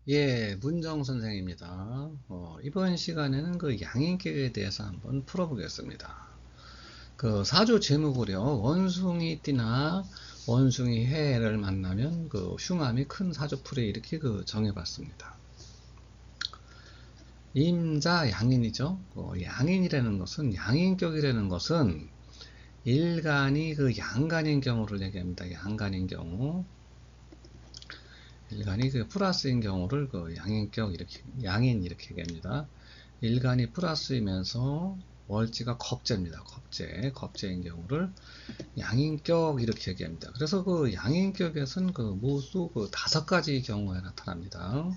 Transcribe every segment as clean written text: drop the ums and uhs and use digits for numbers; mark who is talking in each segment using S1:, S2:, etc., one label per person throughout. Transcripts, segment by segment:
S1: 예, 문정 선생입니다. 이번 시간에는 그 양인격에 대해서 한번 풀어보겠습니다. 그 사주 제목을요, 원숭이띠나 원숭이 해를 만나면 그 흉함이 큰 사주풀이 이렇게 그 정해봤습니다. 임자 양인이죠. 양인이라는 것은, 양인격이라는 것은 일간이 그 양간인 경우를 얘기합니다. 양간인 경우. 일간이 그 플러스인 경우를 그 양인격 이렇게 양인 이렇게 얘기합니다. 일간이 플러스이면서 월지가 겁재입니다. 겁재인 경우를 양인격 이렇게 얘기합니다. 그래서 그 양인격에서는 그 모두 그 5가지 경우에 나타납니다.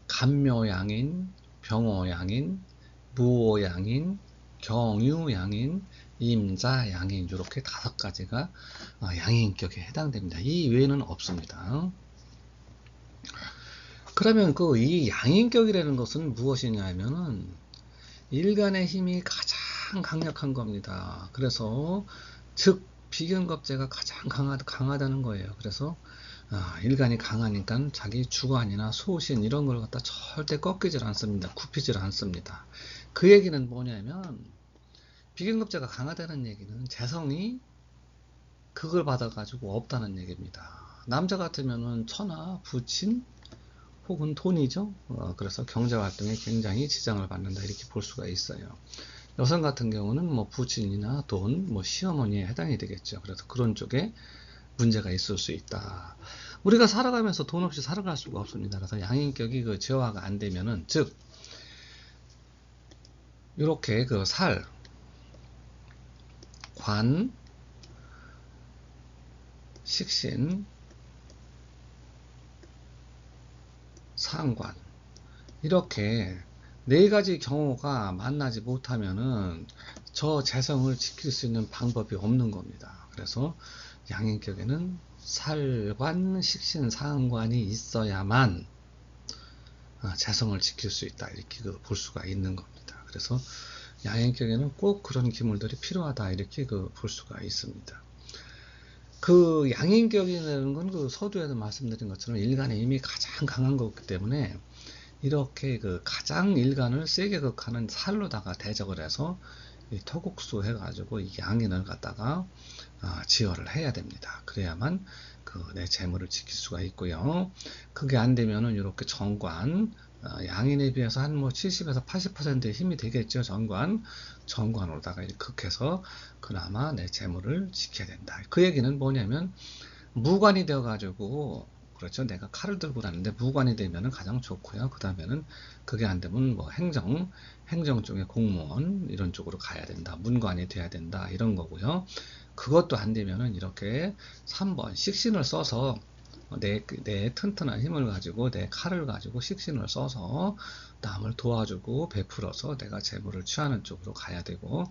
S1: 간묘양인, 병호양인, 무호양인, 경유양인, 임자양인 이렇게 5가지가 양인격에 해당됩니다. 이 외에는 없습니다. 그러면 그 이 양인격이라는 것은 무엇이냐면은 일간의 힘이 가장 강력한 겁니다. 그래서 즉 비견겁제가 가장 강하다는 거예요. 그래서 일간이 강하니까 자기 주관이나 소신 이런 걸 갖다 절대 꺾이질 않습니다. 굽히질 않습니다. 그 얘기는 뭐냐면 비견겁제가 강하다는 얘기는 재성이 그걸 받아가지고 없다는 얘기입니다. 남자 같으면은 천하, 부친, 혹은 돈이죠. 그래서 경제활동에 굉장히 지장을 받는다 이렇게 볼 수가 있어요. 여성 같은 경우는 뭐 부친이나 돈, 뭐 시어머니에 해당이 되겠죠. 그래서 그런 쪽에 문제가 있을 수 있다. 우리가 살아가면서 돈 없이 살아갈 수가 없습니다. 그래서 양인격이 그 제어가 안 되면은 즉 이렇게 그 살, 관, 식신, 상관 이렇게 4가지 경우가 만나지 못하면은 저 재성을 지킬 수 있는 방법이 없는 겁니다. 그래서 양인격에는 살관, 식신, 상관이 있어야만 재성을 지킬 수 있다 이렇게 볼 수가 있는 겁니다. 그래서 양인격에는 꼭 그런 기물들이 필요하다 이렇게 볼 수가 있습니다. 그 양인격이라는 건 그 서두에도 말씀드린 것처럼 일간의 힘이 가장 강한 거기 때문에 이렇게 그 가장 일간을 세게 극하는 살로다가 대적을 해서 토국수 해가지고 이 양인을 갖다가 지혈을 해야 됩니다. 그래야만 그 내 재물을 지킬 수가 있고요. 그게 안 되면은 이렇게 정관 양인에 비해서 한 뭐 70에서 80%의 힘이 되겠죠. 정관으로다가 극해서 그나마 내 재물을 지켜야 된다. 그 얘기는 뭐냐면 무관이 되어 가지고 그렇죠. 내가 칼을 들고 다니는데 무관이 되면은 가장 좋고요. 그 다음에는 그게 안 되면 뭐 행정 쪽에 공무원 이런 쪽으로 가야 된다. 문관이 돼야 된다. 이런 거고요. 그것도 안 되면은 이렇게 3번 식신을 써서 내 튼튼한 힘을 가지고 내 칼을 가지고 식신을 써서 남을 도와주고 베풀어서 내가 재물을 취하는 쪽으로 가야 되고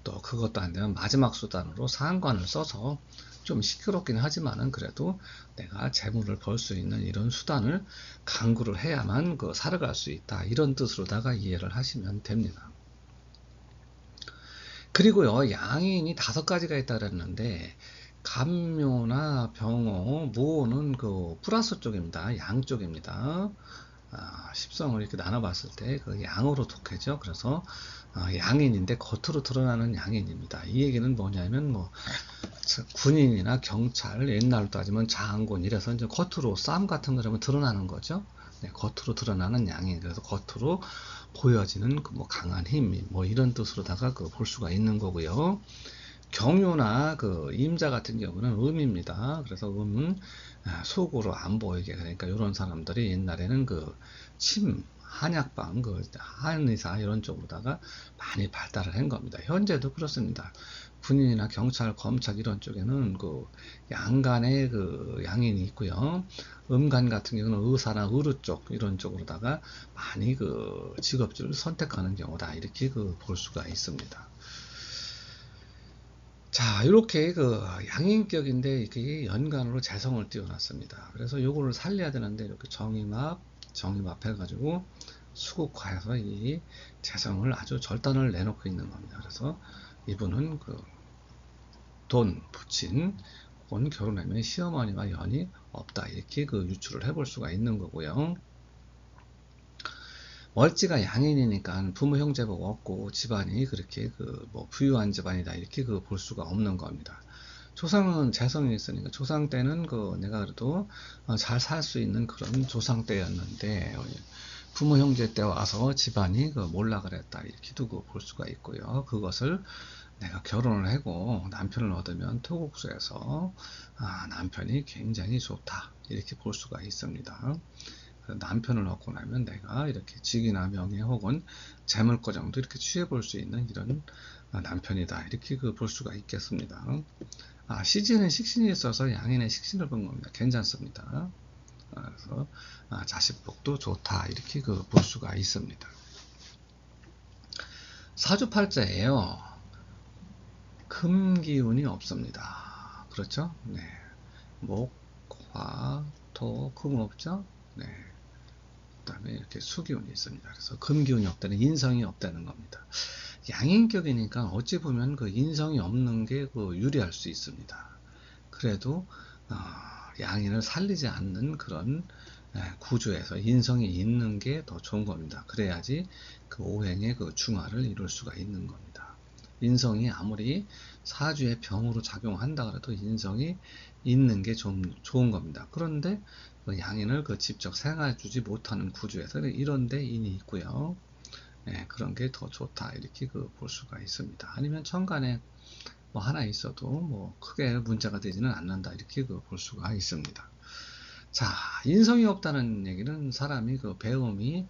S1: 또 그것도 안 되면 마지막 수단으로 상관을 써서 좀 시끄럽긴 하지만은 그래도 내가 재물을 벌 수 있는 이런 수단을 강구를 해야만 살아갈 수 있다. 이런 뜻으로다가 이해를 하시면 됩니다. 그리고요, 양인이 5가지가 있다 그랬는데, 간묘나 병호, 무호는 그 플러스 쪽입니다. 양 쪽입니다. 십성을 이렇게 나눠봤을 때 그 양으로 독해죠. 그래서 양인인데 겉으로 드러나는 양인입니다. 이 얘기는 뭐냐면 뭐 군인이나 경찰 옛날로 따지면 장군 이래서 이제 겉으로 싸움 같은 거라면 드러나는 거죠. 네, 겉으로 드러나는 양인 그래서 겉으로 보여지는 그 뭐 강한 힘 뭐 이런 뜻으로다가 볼 수가 있는 거고요. 경유나 그 임자 같은 경우는 음입니다. 그래서 음은 속으로 안 보이게 그러니까 이런 사람들이 옛날에는 한약방 한의사 이런 쪽으로다가 많이 발달을 한 겁니다. 현재도 그렇습니다. 군인이나 경찰, 검찰 이런 쪽에는 양간의 양인이 있고요. 음간 같은 경우는 의사나 의료 쪽 이런 쪽으로다가 많이 직업들을 선택하는 경우다 이렇게 볼 수가 있습니다. 자, 이렇게 양인격인데 이게 연간으로 재성을 띄워놨습니다. 그래서 요거를 살려야 되는데 이렇게 정임합 해가지고 수국화해서 이 재성을 아주 절단을 내놓고 있는 겁니다. 그래서 이분은 돈, 부친, 혹은 결혼하면 시어머니와 연이 없다. 이렇게 유추를 해볼 수가 있는 거고요. 월지가 양인이니까 부모 형제복 없고 집안이 그렇게 그 뭐 부유한 집안이다 이렇게 그 볼 수가 없는 겁니다. 조상은 재성이 있으니까 조상 때는 그 내가 그래도 잘 살 수 있는 그런 조상 때였는데 부모 형제 때 와서 집안이 그 몰락을 했다 이렇게도 그 볼 수가 있고요. 그것을 내가 결혼을 하고 남편을 얻으면 토국수에서 남편이 굉장히 좋다 이렇게 볼 수가 있습니다. 남편을 얻고 나면 내가 이렇게 직이나 명예 혹은 재물거정도 이렇게 취해 볼 수 있는 이런 남편이다 이렇게 그 볼 수가 있겠습니다. 시지에는 식신이 있어서 양인의 식신을 본 겁니다. 괜찮습니다. 그래서 자식복도 좋다 이렇게 그 볼 수가 있습니다. 사주팔자예요. 금 기운이 없습니다. 그렇죠? 네. 목, 화, 토, 금 없죠? 네. 그 다음에 이렇게 수기운이 있습니다. 그래서 금 기운이 없다는 인성이 없다는 겁니다. 양인격이니까 어찌 보면 그 인성이 없는 게 그 유리할 수 있습니다. 그래도 양인을 살리지 않는 그런 구조에서 인성이 있는 게 더 좋은 겁니다. 그래야지 그 오행의 그 중화를 이룰 수가 있는 겁니다. 인성이 아무리 사주의 병으로 작용한다 그래도 인성이 있는 게 좀 좋은 겁니다. 그런데 그 양인을 그 직접 생활해 주지 못하는 구조에서는 이런데 인이 있고요. 그런 게 더 좋다 이렇게 그 볼 수가 있습니다. 아니면 천간에 뭐 하나 있어도 뭐 크게 문제가 되지는 않는다 이렇게 그 볼 수가 있습니다. 자, 인성이 없다는 얘기는 사람이 그 배움이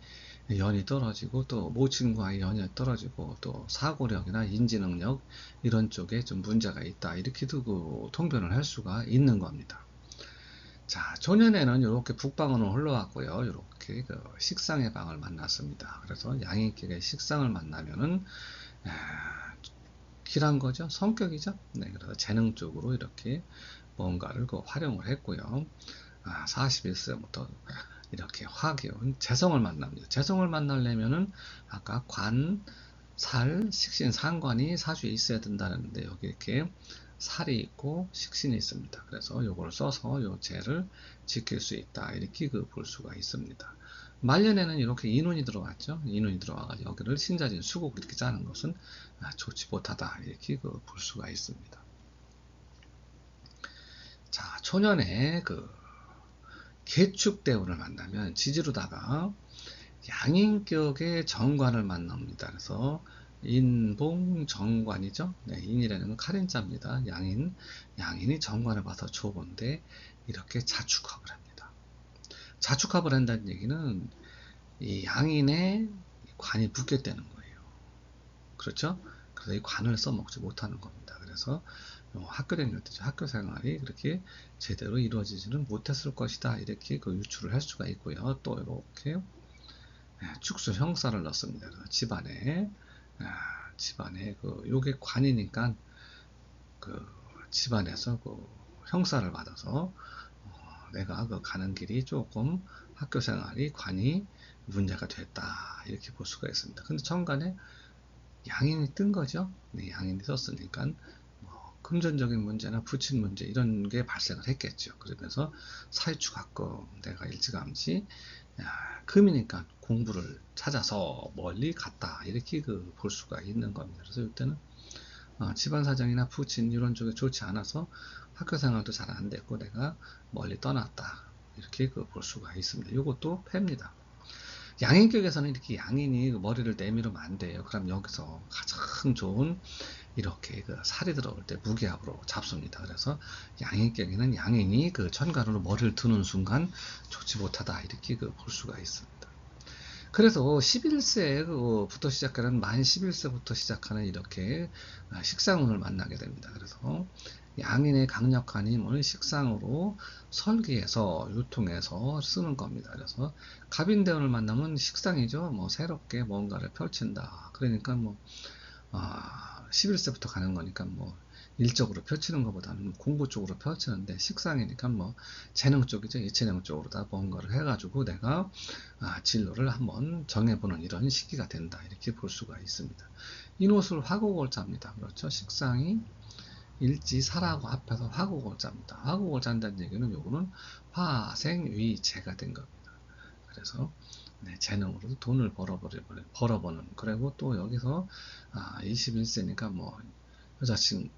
S1: 연이 떨어지고 또 모친과의 연이 떨어지고 또 사고력이나 인지능력 이런 쪽에 좀 문제가 있다 이렇게도 그 통변을 할 수가 있는 겁니다. 자, 조년에는 이렇게 북방으로 흘러왔고요. 이렇게 그 식상의 방을 만났습니다. 그래서 양인격의 식상을 만나면은 길한 거죠. 성격이죠. 네, 그래서 재능 쪽으로 이렇게 뭔가를 그 활용을 했고요. 41세부터 이렇게 화기운 재성을 만납니다. 재성을 만나려면은 아까 관, 살, 식신, 상관이 사주에 있어야 된다는데 여기 이렇게 살이 있고 식신이 있습니다. 그래서 요걸 써서 요 재를 지킬 수 있다. 이렇게 그 볼 수가 있습니다. 말년에는 이렇게 인운이 들어왔죠. 인운이 들어와가지고 여기를 신자진 수국 이렇게 짜는 것은 좋지 못하다. 이렇게 그 볼 수가 있습니다. 자, 초년에 그 개축대운을 만나면 지지로다가 양인격의 정관을 만납니다. 그래서 인봉정관이죠. 네, 인이라는 건 칼인자입니다. 양인이 정관을 봐서 좋은데 이렇게 자축합을 합니다. 자축합을 한다는 얘기는 이 양인의 관이 붙겠다는 거예요. 그렇죠? 그래서 이 관을 써먹지 못하는 겁니다. 그래서 학교 다닐 때 학교 생활이 그렇게 제대로 이루어지지는 못했을 것이다. 이렇게 그 유추를 할 수가 있고요. 또 이렇게 축수 형사를 넣습니다. 집안에 그 요게 관이니까 그 집안에서 그 형사를 받아서 내가 그 가는 길이 조금 학교 생활이 관이 문제가 됐다 이렇게 볼 수가 있습니다. 근데 천간에 양인이 뜬 거죠. 네, 양인이 썼으니까 뭐 금전적인 문제나 부친 문제 이런 게 발생을 했겠죠. 그러면서 사회축합금 내가 일찌감치 금이니까 공부를 찾아서 멀리 갔다 이렇게 그 볼 수가 있는 겁니다. 그래서 이때는 집안 사정이나 부친 이런 쪽에 좋지 않아서 학교 생활도 잘 안 됐고 내가 멀리 떠났다 이렇게 그 볼 수가 있습니다. 이것도 폐입니다. 양인격에서는 이렇게 양인이 머리를 내밀으면 안 돼요. 그럼 여기서 가장 좋은 이렇게 그 살이 들어올 때 무기압으로 잡습니다. 그래서 양인격에는 양인이 그 천간으로 머리를 드는 순간 좋지 못하다 이렇게 그 볼 수가 있습니다. 그래서 11세부터 시작하는 만 11세부터 시작하는 이렇게 식상운을 만나게 됩니다. 그래서 양인의 강력한 힘을 식상으로 설계해서 유통해서 쓰는 겁니다. 그래서 갑인대운을 만나면 식상이죠. 뭐 새롭게 뭔가를 펼친다. 그러니까 뭐 11세부터 가는 거니까 뭐 일적으로 펼치는 것보다는 공부 쪽으로 펼치는데 식상이니까 뭐 재능 쪽이죠. 예체능 쪽으로 다 뭔가를 해가지고 내가 진로를 한번 정해보는 이런 시기가 된다. 이렇게 볼 수가 있습니다. 인옷을 화국월자입니다. 그렇죠. 식상이 일지사라고 합해서 화국월자입니다. 화국월자 한다는 얘기는 요거는 화생위재가 된 겁니다. 그래서 네, 재능으로 돈을 벌어보는. 그리고 또 여기서 21세니까 뭐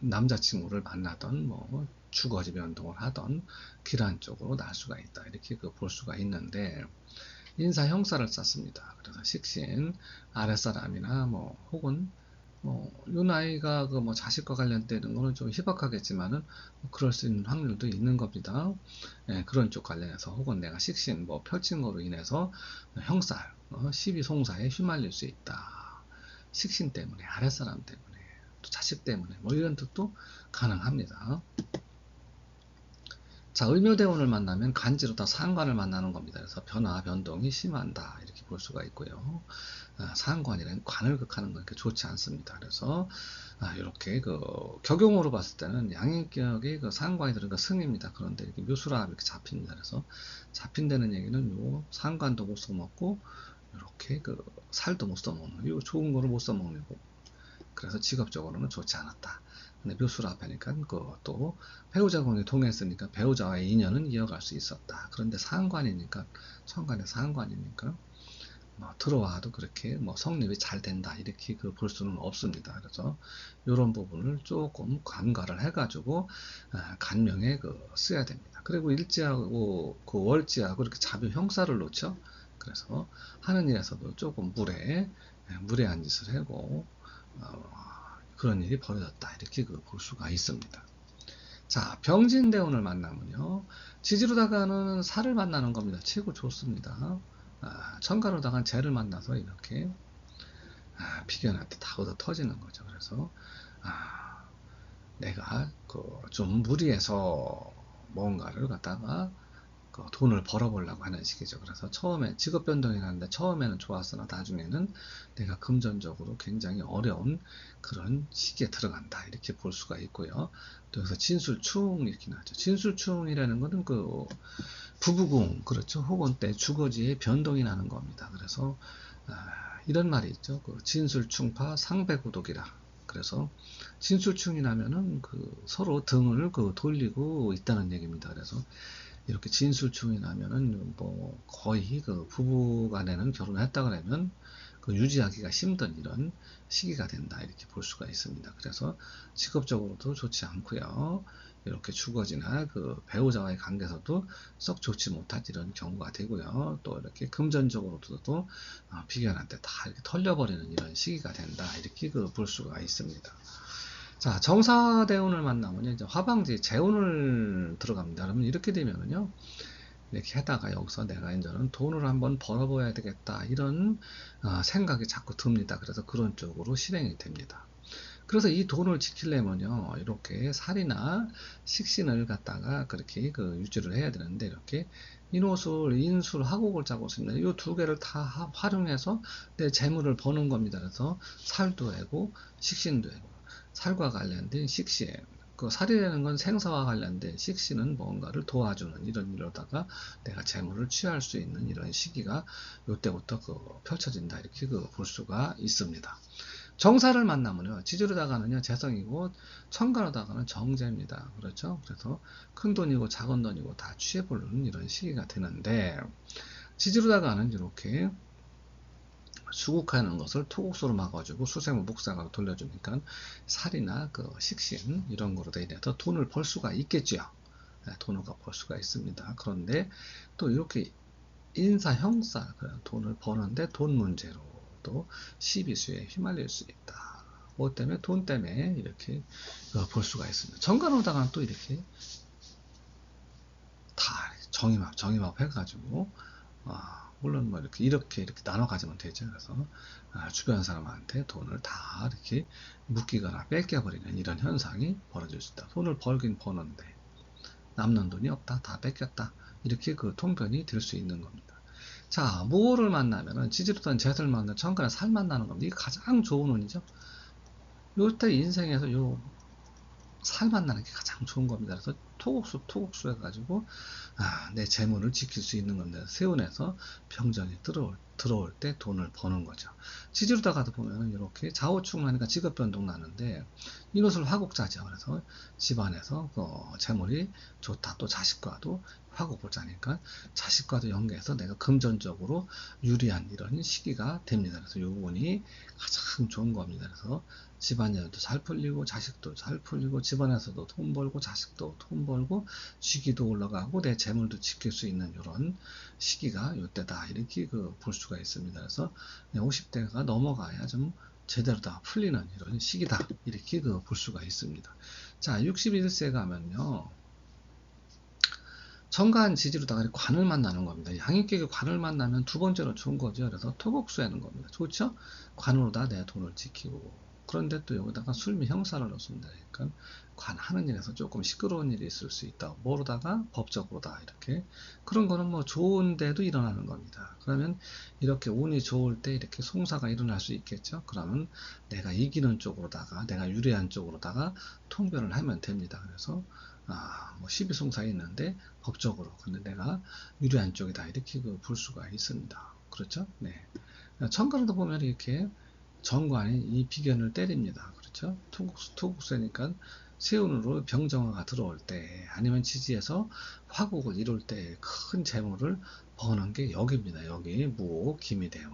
S1: 남자친구를 만나던 뭐 주거지 변동을 하던 기란 쪽으로 날 수가 있다. 이렇게 볼 수가 있는데 인사 형사를 썼습니다. 그래서 식신 아랫사람이나 뭐 혹은 요 나이가 그 뭐 자식과 관련되는 거는 좀 희박하겠지만은 뭐 그럴 수 있는 확률도 있는 겁니다. 예, 그런 쪽 관련해서 혹은 내가 식신 뭐 펼친 거로 인해서 형살, 시비 송사에 휘말릴 수 있다. 식신 때문에, 아랫사람 때문에, 또 자식 때문에 뭐 이런 뜻도 가능합니다. 자, 을묘대운을 만나면 간지로 다 상관을 만나는 겁니다. 그래서 변화, 변동이 심한다. 이렇게 볼 수가 있고요. 상관이라는 관을 극하는 건 그렇게 좋지 않습니다. 그래서 이렇게 그 격용으로 봤을 때는 양인격이 그 상관이 들은 거 승입니다. 그런데 이렇게 묘수라 이렇게 잡힙니다. 그래서 잡힌다는 얘기는 요 상관도 못 써먹고 이렇게 그 살도 못 써먹는 요 좋은 거를 못 써먹는 거. 그래서 직업적으로는 좋지 않았다. 근데 묘수라 하니까 그또 배우자궁이 통했으니까 배우자와의 인연은 이어갈 수 있었다. 그런데 상관이니까 천간의 상관이니까 뭐 들어와도 그렇게 뭐 성립이 잘 된다 이렇게 볼 수는 없습니다. 그래서 이런 부분을 조금 간과를 해가지고 간명에 써야 됩니다. 그리고 일지하고 그 월지하고 이렇게 자비 형사를 놓죠. 그래서 하는 일에서도 조금 무례한 짓을 하고 그런 일이 벌어졌다 이렇게 볼 수가 있습니다. 자, 병진대운을 만나면요. 지지로다가는 살을 만나는 겁니다. 최고 좋습니다. 천간으로다가 재를 만나서 이렇게 비견한테 다 얻어 터지는 거죠. 그래서 내가 좀 무리해서 뭔가를 갖다가 돈을 벌어보려고 하는 식이죠. 그래서 처음에 직업 변동이 나는데 처음에는 좋았으나 나중에는 내가 금전적으로 굉장히 어려운 그런 시기에 들어간다 이렇게 볼 수가 있고요. 또 여기서 진술충 이렇게 나죠. 진술충이라는 것은 그 부부궁 그렇죠. 혹은 때 주거지에 변동이 나는 겁니다. 그래서 이런 말이 있죠. 그 진술충파 상배구독이라. 그래서 진술충이 나면은 서로 등을 돌리고 있다는 얘기입니다. 그래서 이렇게 진술충이 나면은 뭐 거의 부부간에는 결혼을 했다 그러면 유지하기가 힘든 이런 시기가 된다 이렇게 볼 수가 있습니다. 그래서 직업적으로도 좋지 않고요. 이렇게 주거지나 배우자와의 관계에서도 썩 좋지 못한 이런 경우가 되고요. 또 이렇게 금전적으로도 비견한테 다 이렇게 털려버리는 이런 시기가 된다 이렇게 볼 수가 있습니다. 자, 정사대운을 만나면 이제 화방지 재운을 들어갑니다. 그러면 이렇게 되면은요, 이렇게 하다가 여기서 내가 이제는 돈을 한번 벌어봐야 되겠다. 이런 생각이 자꾸 듭니다. 그래서 그런 쪽으로 실행이 됩니다. 그래서 이 돈을 지키려면요, 이렇게 살이나 식신을 갖다가 그렇게 유지를 해야 되는데, 이렇게 인호술, 인술, 하곡을 짜고 있습니다. 이 두 개를 다 활용해서 내 재물을 버는 겁니다. 그래서 살도 되고, 식신도 되고, 살과 관련된 식신, 살이라는 건 생사와 관련된 식신은 뭔가를 도와주는 이런 일로다가 내가 재물을 취할 수 있는 이런 시기가 이때부터 펼쳐진다 이렇게 볼 수가 있습니다. 정사를 만나면요, 지지로다가는요 재성이고 천간으로다가는 정제입니다. 그렇죠? 그래서 큰 돈이고 작은 돈이고 다 취해보는 이런 시기가 되는데 지지로다가는 이렇게 수국하는 것을 토국수로 막아주고 수생을 목사가 돌려주니까 살이나 식신 이런 거로 인해서 돈을 벌 수가 있겠죠. 돈을 벌 수가 있습니다. 그런데 또 이렇게 인사 형사 돈을 버는데 돈 문제로 또 시비수에 휘말릴 수 있다. 뭐 때문에 돈 때문에 이렇게 볼 수가 있습니다. 정관오다가는 또 이렇게 다 정임합 해가지고 물론 뭐 이렇게 나눠 가지면 되죠. 그래서 주변 사람한테 돈을 다 이렇게 묶이거나 뺏겨버리는 이런 현상이 벌어질 수 있다. 돈을 벌긴 버는데 남는 돈이 없다, 다 뺏겼다. 이렇게 통변이 될 수 있는 겁니다. 자, 무호를 만나면은 지지로던 젯을 만나 천간에 살 만나는 겁니다. 이게 가장 좋은 운이죠. 요때 인생에서 요 살 만나는 게 가장 좋은 겁니다. 그래서 토국수 해가지고 내 재물을 지킬 수 있는 건데 세운에서 병전이 들어올 때 돈을 버는 거죠. 지지로다가도 보면 이렇게 좌우충나니까 직업 변동 나는데 이것을 화국자죠. 그래서 집안에서 재물이 좋다. 또 자식과도 화국을 짜니까 자식과도 연계해서 내가 금전적으로 유리한 이런 시기가 됩니다. 그래서 요 부분이 가장 좋은 겁니다. 그래서 집안일도 잘 풀리고 자식도 잘 풀리고 집안에서도 돈 벌고 자식도 돈 벌고 시기도 올라가고 내 재물도 지킬 수 있는 이런 시기가 이때다 이렇게 볼 수가 있습니다. 그래서 50대가 넘어가야 좀 제대로 다 풀리는 이런 시기다 이렇게 볼 수가 있습니다. 자, 61세 가면요 정관 지지로다가 관을 만나는 겁니다. 양인격의 관을 만나면 두 번째로 좋은 거죠. 그래서 토국수하는 겁니다. 좋죠? 관으로다 내 돈을 지키고. 그런데 또 여기다가 술미 형사를 넣으면 되니까 관하는 일에서 조금 시끄러운 일이 있을 수 있다. 뭐로다가 법적으로다 이렇게. 그런 거는 뭐 좋은데도 일어나는 겁니다. 그러면 이렇게 운이 좋을 때 이렇게 송사가 일어날 수 있겠죠. 그러면 내가 이기는 쪽으로다가 내가 유리한 쪽으로다가 통변을 하면 됩니다. 그래서 뭐 시비송사에 있는데 법적으로 근데 내가 유리한 쪽이다 이렇게 볼 수가 있습니다. 그렇죠? 네. 천간도 보면 이렇게 정관이 이 비견을 때립니다. 그렇죠? 토국수니까 세운으로 병정화가 들어올 때 아니면 지지에서 화국을 이룰 때 큰 재물을 버는 게 여기입니다. 여기 무, 기미대운.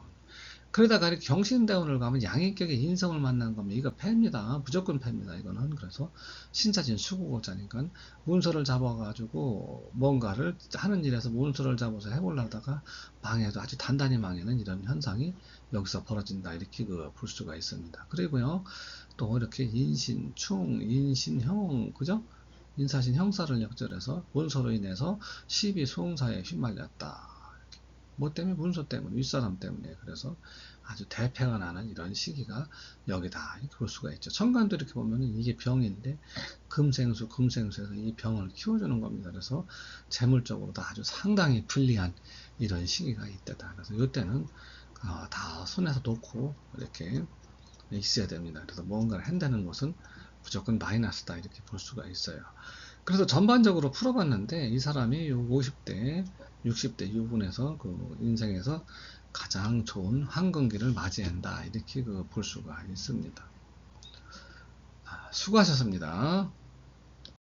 S1: 그러다가 이렇게 경신대운을 가면 양인격의 인성을 만나는 거면 이거 패입니다. 무조건 패입니다. 이거는. 그래서 신자진 수국오자니까 문서를 잡아가지고 뭔가를 하는 일에서 문서를 잡아서 해보려다가 망해도 아주 단단히 망하는 이런 현상이 여기서 벌어진다. 이렇게 볼 수가 있습니다. 그리고요. 또 이렇게 인신, 충, 인신형, 그죠? 인사신 형사를 역절해서 문서로 인해서 시비 소응사에 휘말렸다. 뭐 때문에? 문서 때문에, 윗사람 때문에. 그래서 아주 대패가 나는 이런 시기가 여기다. 볼 수가 있죠. 천간도 이렇게 보면은 이게 병인데, 금생수에서 이 병을 키워주는 겁니다. 그래서 재물적으로도 아주 상당히 불리한 이런 시기가 있다. 그래서 이때는 다 손에서 놓고 이렇게 있어야 됩니다. 그래서 뭔가를 한다는 것은 무조건 마이너스다. 이렇게 볼 수가 있어요. 그래서 전반적으로 풀어봤는데 이 사람이 50대, 60대 유분에서 인생에서 가장 좋은 황금기를 맞이한다 이렇게 볼 수가 있습니다. 수고하셨습니다.